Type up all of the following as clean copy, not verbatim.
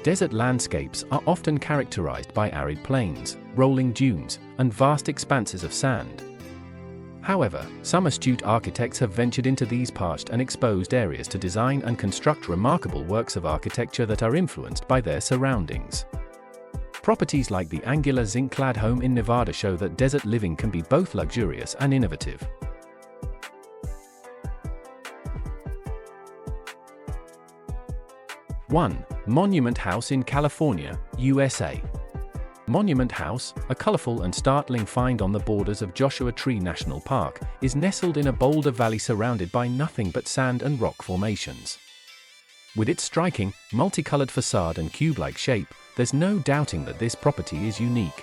Desert landscapes are often characterized by arid plains, rolling dunes, and vast expanses of sand. However, some astute architects have ventured into these parched and exposed areas to design and construct remarkable works of architecture that are influenced by their surroundings. Properties like the angular zinc-clad home in Nevada show that desert living can be both luxurious and innovative. One, Monument House in California, USA. Monument House, a colorful and startling find on the borders of Joshua Tree National Park, is nestled in a boulder valley surrounded by nothing but sand and rock formations. With its striking, multicolored facade and cube-like shape, there's no doubting that this property is unique.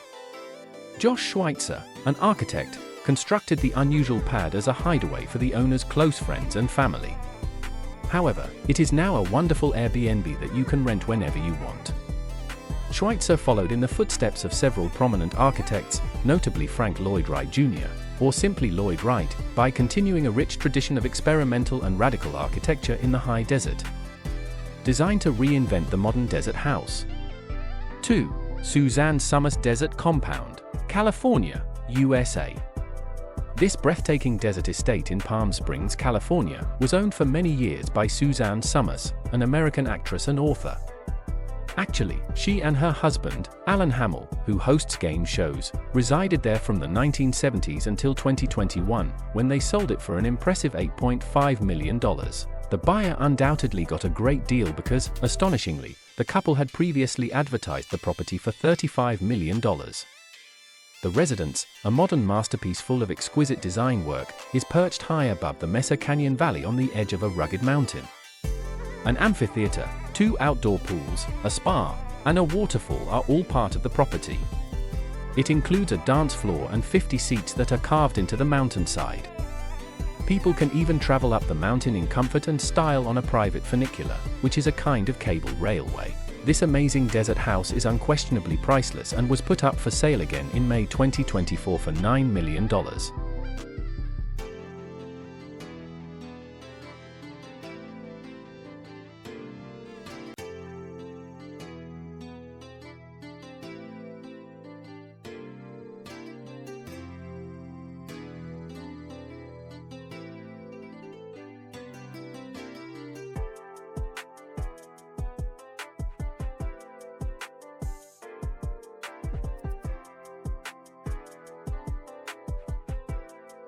Josh Schweitzer, an architect, constructed the unusual pad as a hideaway for the owner's close friends and family. However, it is now a wonderful Airbnb that you can rent whenever you want. Schweitzer followed in the footsteps of several prominent architects, notably Frank Lloyd Wright Jr., or simply Lloyd Wright, by continuing a rich tradition of experimental and radical architecture in the high desert. Designed to reinvent the modern desert house. 2. Suzanne Summers Desert Compound, California, USA. This breathtaking desert estate in Palm Springs, California, was owned for many years by Suzanne Summers, an American actress and author. Actually, she and her husband, Alan Hamill, who hosts game shows, resided there from the 1970s until 2021, when they sold it for an impressive $8.5 million. The buyer undoubtedly got a great deal because, astonishingly, the couple had previously advertised the property for $35 million. The residence, a modern masterpiece full of exquisite design work, is perched high above the Mesa Canyon Valley on the edge of a rugged mountain. An amphitheater, 2 outdoor pools, a spa, and a waterfall are all part of the property. It includes a dance floor and 50 seats that are carved into the mountainside. People can even travel up the mountain in comfort and style on a private funicular, which is a kind of cable railway. This amazing desert house is unquestionably priceless and was put up for sale again in May 2024 for $9 million.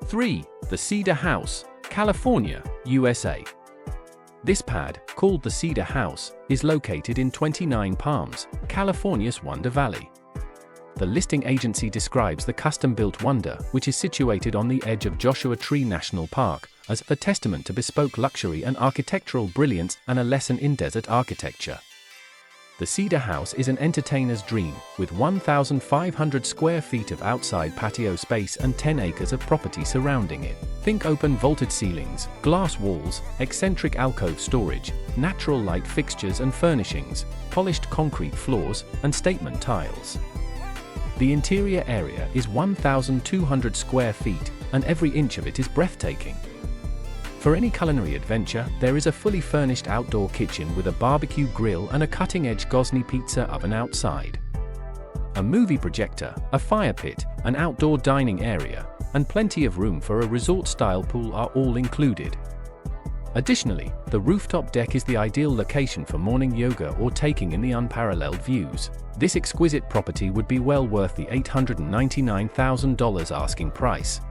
3. The Cedar House, California, USA. This pad, called the Cedar House, is located in 29 Palms, California's Wonder Valley. The listing agency describes the custom-built wonder, which is situated on the edge of Joshua Tree National Park, as a testament to bespoke luxury and architectural brilliance and a lesson in desert architecture. The Cedar House is an entertainer's dream, with 1,500 square feet of outside patio space and 10 acres of property surrounding it. Think open vaulted ceilings, glass walls, eccentric alcove storage, natural light fixtures and furnishings, polished concrete floors, and statement tiles. The interior area is 1,200 square feet, and every inch of it is breathtaking. For any culinary adventure, there is a fully furnished outdoor kitchen with a barbecue grill and a cutting-edge Gosney pizza oven outside. A movie projector, a fire pit, an outdoor dining area, and plenty of room for a resort-style pool are all included. Additionally, the rooftop deck is the ideal location for morning yoga or taking in the unparalleled views. This exquisite property would be well worth the $899,000 asking price.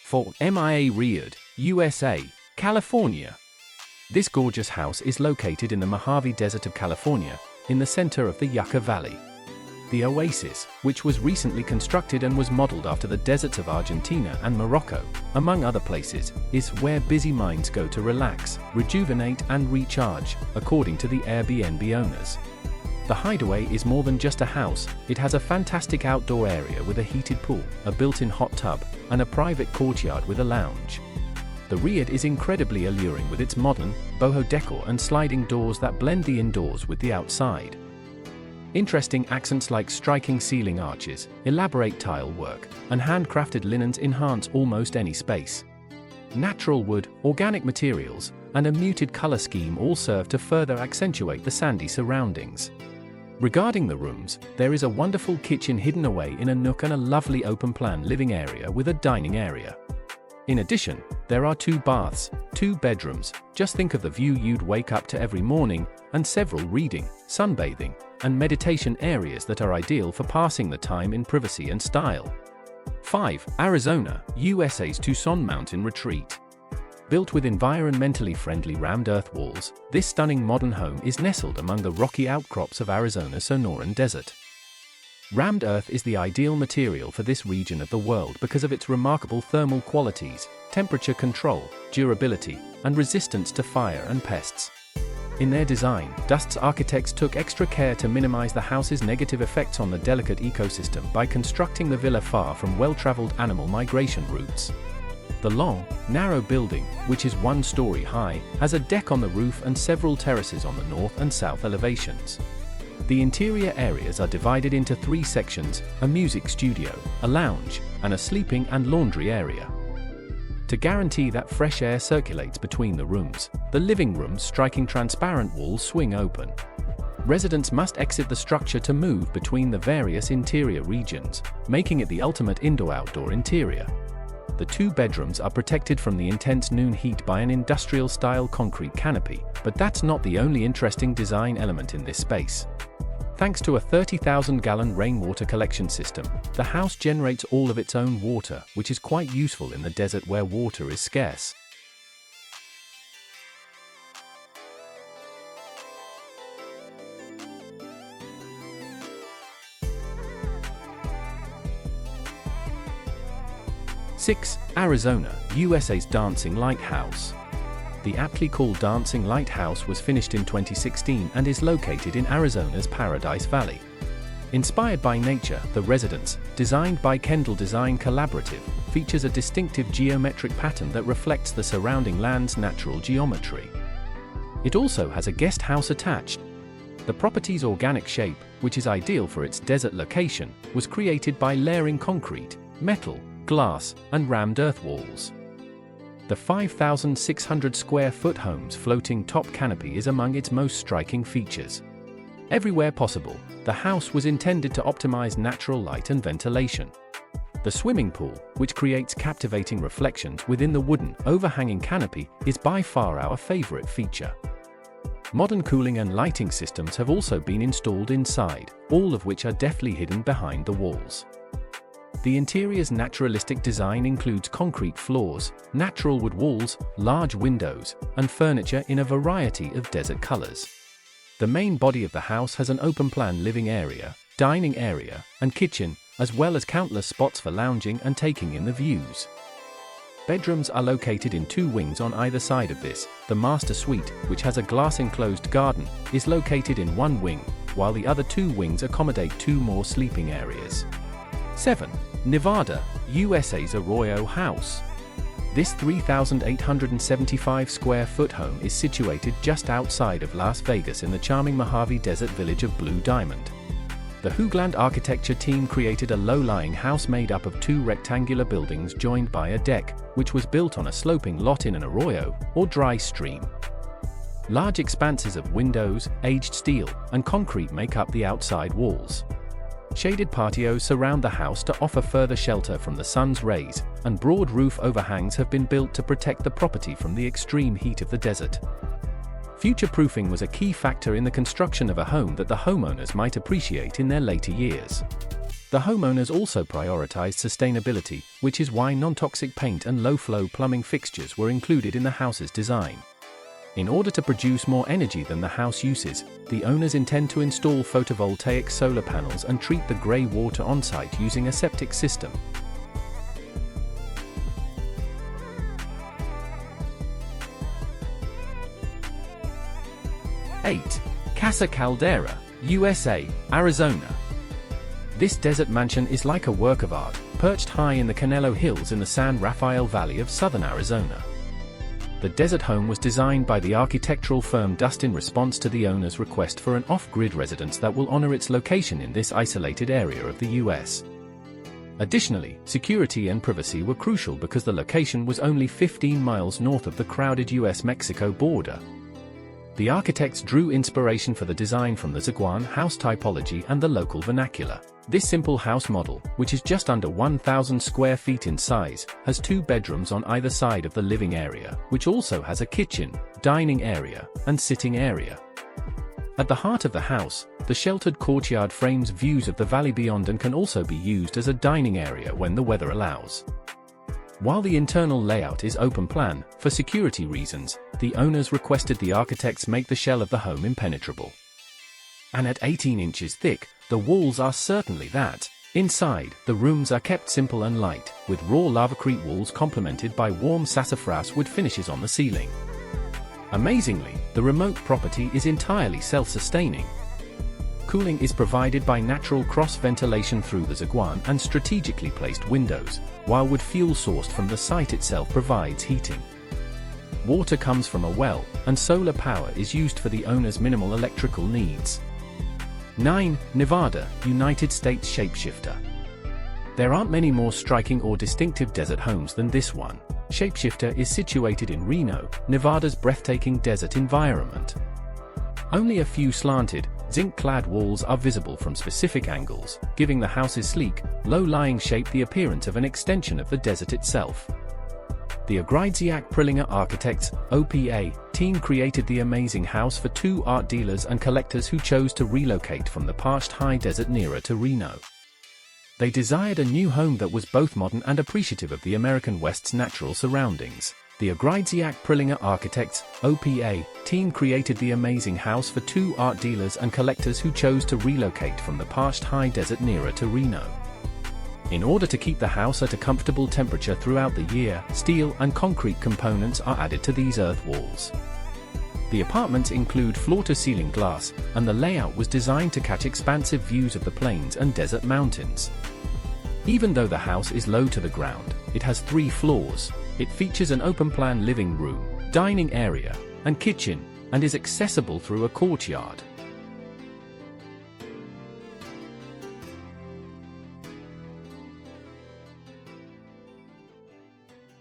4. MIA Riad, USA, California. This gorgeous house is located in the Mojave Desert of California, in the center of the Yucca Valley. The oasis, which was recently constructed and was modeled after the deserts of Argentina and Morocco, among other places, is where busy minds go to relax, rejuvenate and recharge, according to the Airbnb owners. The Hideaway is more than just a house, it has a fantastic outdoor area with a heated pool, a built-in hot tub, and a private courtyard with a lounge. The Riad is incredibly alluring with its modern, boho decor and sliding doors that blend the indoors with the outside. Interesting accents like striking ceiling arches, elaborate tile work, and handcrafted linens enhance almost any space. natural wood, organic materials, and a muted color scheme all serve to further accentuate the sandy surroundings. Regarding the rooms, there is a wonderful kitchen hidden away in a nook and a lovely open-plan living area with a dining area. In addition, there are 2 baths, 2 bedrooms, just think of the view you'd wake up to every morning, and several reading, sunbathing, and meditation areas that are ideal for passing the time in privacy and style. 5. Arizona, USA's Tucson Mountain Retreat. Built with environmentally friendly rammed earth walls, this stunning modern home is nestled among the rocky outcrops of Arizona's Sonoran Desert. Rammed earth is the ideal material for this region of the world because of its remarkable thermal qualities, temperature control, durability, and resistance to fire and pests. In their design, Dust's architects took extra care to minimize the house's negative effects on the delicate ecosystem by constructing the villa far from well-traveled animal migration routes. The long, narrow building, which is 1 story high, has a deck on the roof and several terraces on the north and south elevations. The interior areas are divided into 3 sections: a music studio, a lounge, and a sleeping and laundry area. To guarantee that fresh air circulates between the rooms, the living rooms striking transparent walls swing open. Residents must exit the structure to move between the various interior regions, making it the ultimate indoor-outdoor interior. The 2 bedrooms are protected from the intense noon heat by an industrial-style concrete canopy, but that's not the only interesting design element in this space. Thanks to a 30,000-gallon rainwater collection system, the house generates all of its own water, which is quite useful in the desert where water is scarce. Six. Arizona, USA's Dancing Lighthouse. The aptly called Dancing Lighthouse was finished in 2016 and is located in Arizona's Paradise Valley. Inspired by nature, the residence, designed by Kendall Design Collaborative, features a distinctive geometric pattern that reflects the surrounding land's natural geometry. It also has a guest house attached. The property's organic shape, which is ideal for its desert location, was created by layering concrete, metal, glass, and rammed earth walls. The 5,600 square foot home's floating top canopy is among its most striking features. Everywhere possible, the house was intended to optimize natural light and ventilation. The swimming pool, which creates captivating reflections within the wooden, overhanging canopy, is by far our favorite feature. Modern cooling and lighting systems have also been installed inside, all of which are deftly hidden behind the walls. The interior's naturalistic design includes concrete floors, natural wood walls, large windows, and furniture in a variety of desert colors. The main body of the house has an open-plan living area, dining area, and kitchen, as well as countless spots for lounging and taking in the views. Bedrooms are located in 2 wings on either side of this. The master suite, which has a glass-enclosed garden, is located in 1 wing, while the other 2 wings accommodate 2 more sleeping areas. 7. Nevada, USA's Arroyo House. This 3,875 square foot home is situated just outside of Las Vegas in the charming Mojave Desert village of Blue Diamond. The Hoogland architecture team created a low-lying house made up of 2 rectangular buildings joined by a deck, which was built on a sloping lot in an arroyo, or dry stream. Large expanses of windows, aged steel, and concrete make up the outside walls. Shaded patios surround the house to offer further shelter from the sun's rays, and broad roof overhangs have been built to protect the property from the extreme heat of the desert. Future-proofing was a key factor in the construction of a home that the homeowners might appreciate in their later years. The homeowners also prioritized sustainability, which is why non-toxic paint and low-flow plumbing fixtures were included in the house's design. In order to produce more energy than the house uses, the owners intend to install photovoltaic solar panels and treat the grey water on-site using a septic system. Eight. Casa Caldera, USA, Arizona. This desert mansion is like a work of art, perched high in the Canelo Hills in the San Rafael Valley of southern Arizona. The desert home was designed by the architectural firm Dust in response to the owner's request for an off-grid residence that will honor its location in this isolated area of the U.S. Additionally, security and privacy were crucial because the location was only 15 miles north of the crowded US-Mexico border. The architects drew inspiration for the design from the Zaguán house typology and the local vernacular. This simple house model, which is just under 1,000 square feet in size, has 2 bedrooms on either side of the living area, which also has a kitchen, dining area, and sitting area. At the heart of the house, the sheltered courtyard frames views of the valley beyond and can also be used as a dining area when the weather allows. While the internal layout is open plan, for security reasons, the owners requested the architects make the shell of the home impenetrable. And at 18 inches thick, the walls are certainly that. Inside, the rooms are kept simple and light, with raw lavacrete walls complemented by warm sassafras wood finishes on the ceiling. Amazingly, the remote property is entirely self-sustaining. Cooling is provided by natural cross-ventilation through the Zaguán and strategically placed windows, while wood fuel sourced from the site itself provides heating. Water comes from a well, and solar power is used for the owner's minimal electrical needs. 9. Nevada, United States shapeshifter. There aren't many more striking or distinctive desert homes than this one. Shapeshifter is situated in Reno, Nevada's breathtaking desert environment. Only a few slanted, zinc-clad walls are visible from specific angles, giving the house's sleek, low-lying shape the appearance of an extension of the desert itself. The Ogrydziak Prillinger Architects, OPA, team created the amazing house for 2 art dealers and collectors who chose to relocate from the parched high desert nearer to Reno. They desired a new home that was both modern and appreciative of the American West's natural surroundings. The Ogrydziak Prillinger Architects, OPA, team created the amazing house for 2 art dealers and collectors who chose to relocate from the parched high desert nearer to Reno. In order to keep the house at a comfortable temperature throughout the year, steel and concrete components are added to these earth walls. The apartments include floor-to-ceiling glass, and the layout was designed to catch expansive views of the plains and desert mountains. Even though the house is low to the ground, it has 3 floors. It features an open-plan living room, dining area, and kitchen, and is accessible through a courtyard.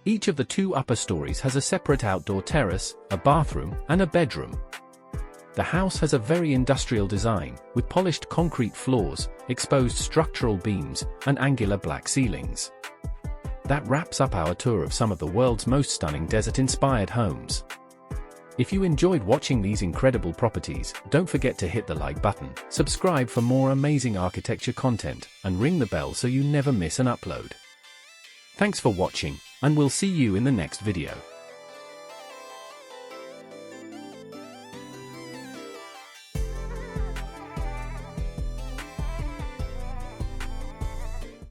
Each of the 2 upper stories has a separate outdoor terrace, a bathroom, and a bedroom. The house has a very industrial design, with polished concrete floors, exposed structural beams, and angular black ceilings. That wraps up our tour of some of the world's most stunning desert-inspired homes. If you enjoyed watching these incredible properties, don't forget to hit the like button, subscribe for more amazing architecture content, and ring the bell so you never miss an upload. Thanks for watching, and we'll see you in the next video.